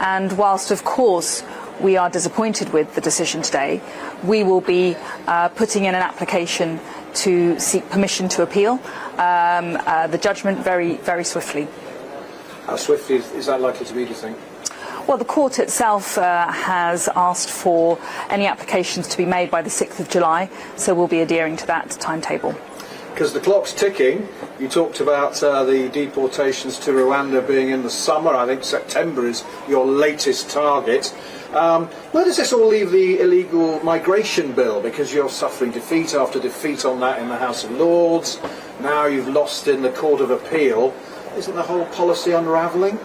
And whilst, of course, we are disappointed with the decision today, we will be putting in an application to seek permission to appeal the judgment very, very swiftly. How swiftly is that likely to be, do you think? Well, the court itself has asked for any applications to be made by the 6th of July, so we'll be adhering to that timetable. Because the clock's ticking. You talked about the deportations to Rwanda being in the summer. I think September is your latest target. Where does this all leave the illegal migration bill? Because you're suffering defeat after defeat on that in the House of Lords. Now you've lost in the Court of Appeal. Isn't the whole policy unravelling?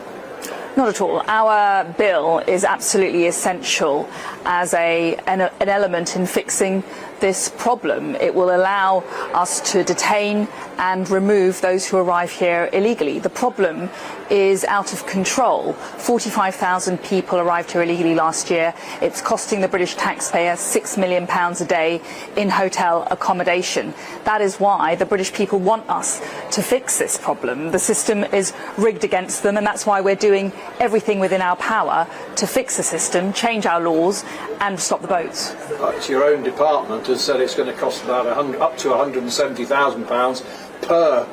Not at all. Our bill is absolutely essential as an element in fixing this problem. It will allow us to detain and remove those who arrive here illegally. The problem is out of control. 45,000 people arrived here illegally last year. It's costing the British taxpayer £6 million a day in hotel accommodation. That is why the British people want us to fix this problem. The system is rigged against them, and that's why we're doing everything within our power to fix the system, change our laws and stop the boats. It's your own department has said it's going to cost about up to £170,000 per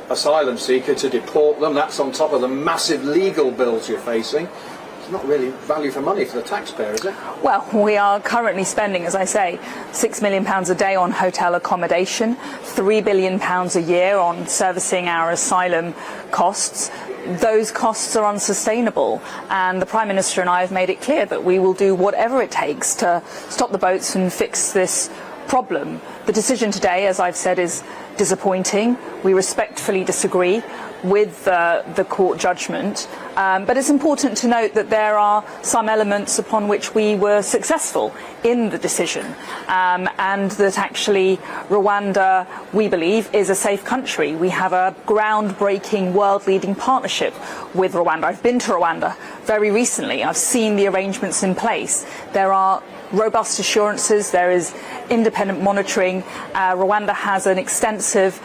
asylum seeker to deport them. That's on top of the massive legal bills you're facing. It's not really value for money for the taxpayer, is it? Well, we are currently spending, as I say, £6 million a day on hotel accommodation, £3 billion a year on servicing our asylum costs. Those costs are unsustainable, and the Prime Minister and I have made it clear that we will do whatever it takes to stop the boats and fix this problem. The decision today, as I've said, is disappointing. We respectfully disagree with the court judgment, but it's important to note that there are some elements upon which we were successful in the decision, and that actually Rwanda, we believe, is a safe country. We have a groundbreaking, world-leading partnership with Rwanda. I've been to Rwanda very recently. I've seen the arrangements in place. There are robust assurances, there is independent monitoring. Rwanda has an extensive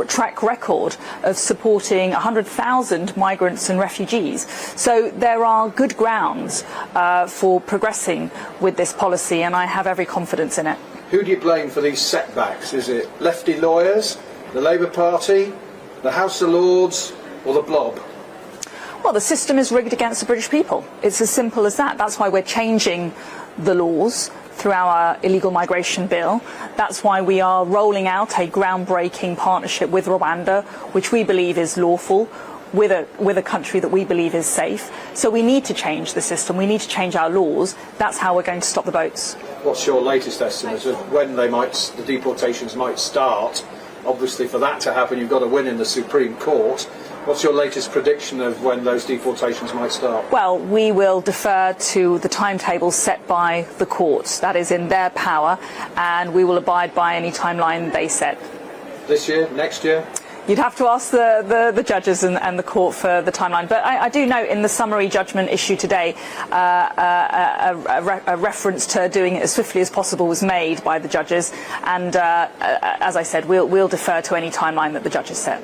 track record of supporting 100,000 migrants and refugees. So there are good grounds for progressing with this policy, and I have every confidence in it. Who do you blame for these setbacks? Is it lefty lawyers, the Labour Party, the House of Lords, or the Blob? Well, the system is rigged against the British people. It's as simple as that. That's why we're changing the laws through our illegal migration bill. That's why we are rolling out a groundbreaking partnership with Rwanda, which we believe is lawful, with a country that we believe is safe. So we need to change the system. We need to change our laws. That's how we're going to stop the boats. What's your latest estimate of when the deportations might start? Obviously, for that to happen, you've got to win in the Supreme Court. What's your latest prediction of when those deportations might start? Well, we will defer to the timetable set by the courts. That is in their power, and we will abide by any timeline they set. This year? Next year? You'd have to ask the judges and the court for the timeline. But I do note in the summary judgment issued today, a reference to doing it as swiftly as possible was made by the judges. And as I said, we'll defer to any timeline that the judges set.